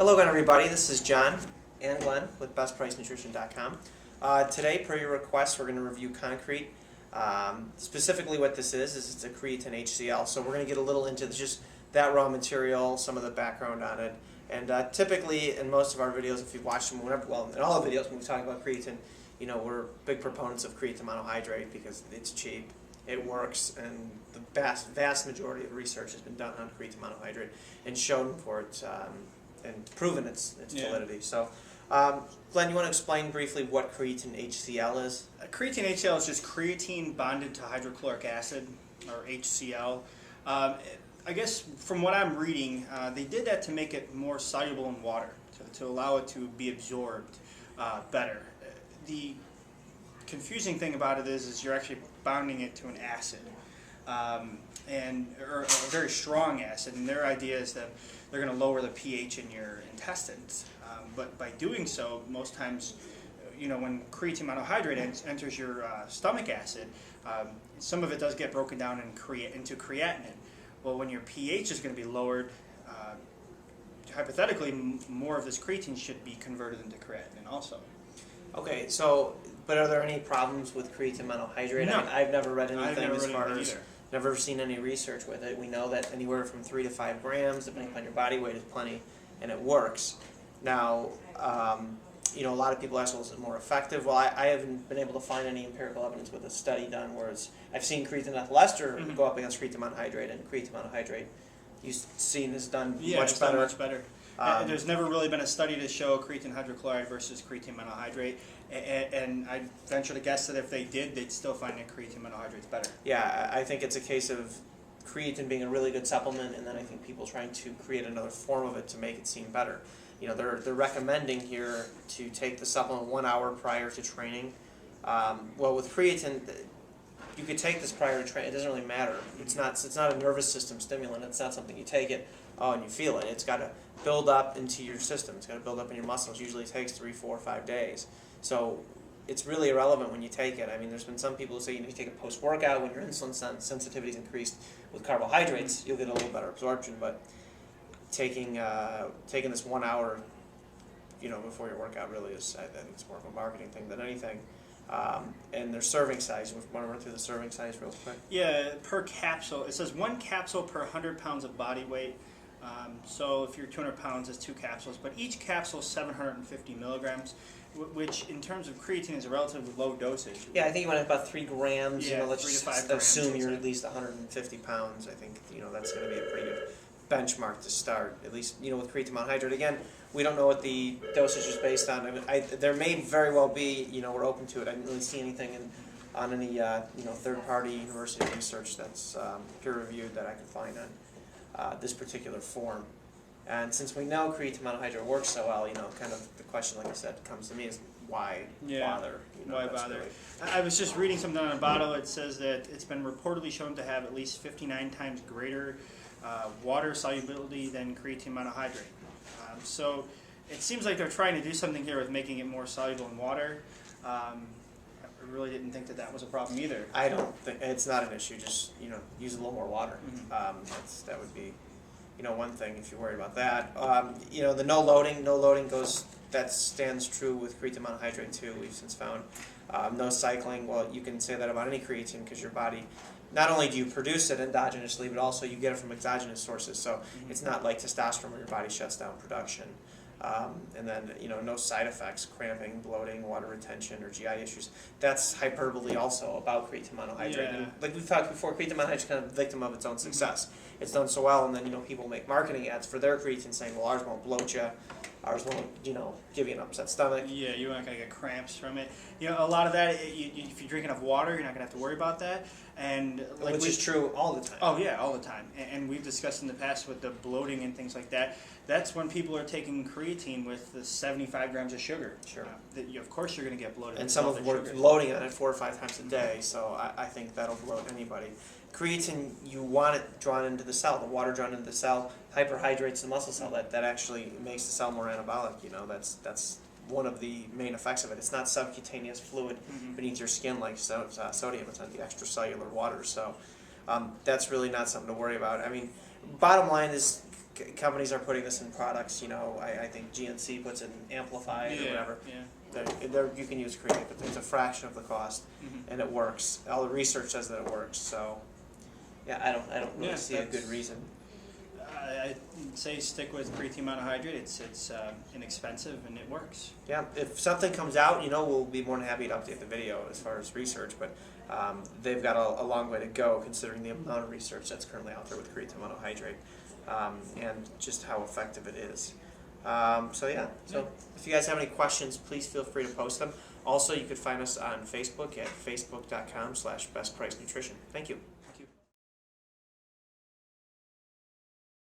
Hello again, everybody. This is John and Glenn with BestPriceNutrition.com. Today, per your request, we're going to review Con-Cret. Specifically what this is it's a creatine HCl. So we're going to get a little into just that raw material, some of the background on it. And typically, in most of our videos, if you've watched them, in all the videos when we talk about creatine, we're big proponents of creatine monohydrate because it's cheap, it works, and the vast majority of research has been done on creatine monohydrate and shown for it and proven its validity. So, Glenn, you want to explain briefly what creatine HCl is? Creatine HCl is just creatine bonded to hydrochloric acid, or HCl. I guess from what I'm reading, they did that to make it more soluble in water, to allow it to be absorbed better. The confusing thing about it is you're actually bonding it to an acid, or a very strong acid, and their idea is that they're going to lower the pH in your intestines. But by doing so, most times, when creatine monohydrate enters your stomach acid, some of it does get broken down into creatinine. Well, when your pH is going to be lowered, hypothetically, more of this creatine should be converted into creatinine also. Okay, so, but are there any problems with creatine monohydrate? No. I mean, I've never read anything either. Never seen any research with it. We know that anywhere from 3 to 5 grams, depending upon your body weight, is plenty, and it works. Now, a lot of people ask, well, is it more effective? Well, I haven't been able to find any empirical evidence with a study done where I've seen creatine ethyl ester go up against creatine monohydrate, and creatine monohydrate you've seen is done much better. Much better. There's never really been a study to show creatine hydrochloride versus creatine monohydrate, and I venture to guess that if they did, they'd still find that creatine monohydrate's better. Yeah, I think it's a case of creatine being a really good supplement, and then I think people trying to create another form of it to make it seem better. They're recommending here to take the supplement 1 hour prior to training. Well, with creatine, you could take this prior to training. It doesn't really matter. It's not a nervous system stimulant. It's not something you take it, and you feel it. It's got to build up into your system. It's got to build up in your muscles. Usually it takes 3, 4, 5 days. So it's really irrelevant when you take it. I mean, there's been some people who say you take it post-workout when your insulin sensitivity is increased with carbohydrates, you'll get a little better absorption. But taking this 1 hour, before your workout really is, I think it's more of a marketing thing than anything. And their serving size. Want to run through the serving size real quick? Yeah, per capsule. It says 1 capsule per 100 pounds of body weight. So if you're 200 pounds, it's 2 capsules. But each capsule is 750 milligrams, which in terms of creatine is a relatively low dosage. Yeah, I think you want about 3 grams. Yeah, let's 3 to 5 grams. Assume you're at least 150 pounds. I think that's going to be a pretty good benchmark to start. At least with creatine monohydrate. Again, we don't know what the dosage is based on. I mean, there may very well be. We're open to it. I didn't really see anything on any third-party university research that's peer-reviewed that I could find on this particular form. And since we know creatine monohydrate works so well, kind of the question, like I said, comes to me is why bother? Why bother? Really... I was just reading something on a bottle. It says that it's been reportedly shown to have at least 59 times greater water solubility than creatine monohydrate. So it seems like they're trying to do something here with making it more soluble in water. I really didn't think that was a problem either. I don't think it's not an issue. Just use a little more water. That would be one thing if you're worried about that. The no loading goes. That stands true with creatine monohydrate too. We've since found no cycling. Well, you can say that about any creatine because your body. Not only do you produce it endogenously, but also you get it from exogenous sources. So it's not like testosterone where your body shuts down production. And then, no side effects, cramping, bloating, water retention, or GI issues. That's hyperbole also about creatine monohydrate. Yeah. And like we've talked before, creatine monohydrate is kind of a victim of its own success. It's done so well, and then, people make marketing ads for their creatine saying, well, ours won't bloat you. Ours won't, give you an upset stomach. Yeah, you're not going to get cramps from it. A lot of that, if you drink enough water, you're not going to have to worry about that. And which is true all the time. Oh, yeah, all the time. And we've discussed in the past with the bloating and things like that. That's when people are taking creatine with the 75 grams of sugar. Sure. Of course you're going to get bloated. And some of them were loading on it 4 or 5 times a day, so I think that'll bloat anybody. Creatine, you want it drawn into the cell. The water drawn into the cell hyperhydrates the muscle cell. That actually makes the cell more anabolic. That's one of the main effects of it. It's not subcutaneous fluid beneath your skin like sodium. It's not the extracellular water. So that's really not something to worry about. I mean, bottom line is companies are putting this in products. You know, I think GNC puts it in Amplified or whatever. You can use creatine, but it's a fraction of the cost, and it works. All the research says that it works. So, yeah, I don't really see a good reason. I'd say stick with creatine monohydrate. It's inexpensive and it works. Yeah, if something comes out, you know, we'll be more than happy to update the video as far as research, but they've got a long way to go considering the amount of research that's currently out there with creatine monohydrate, and just how effective it is. So if you guys have any questions, please feel free to post them. Also, you could find us on Facebook at facebook.com/bestpricenutrition. Thank you.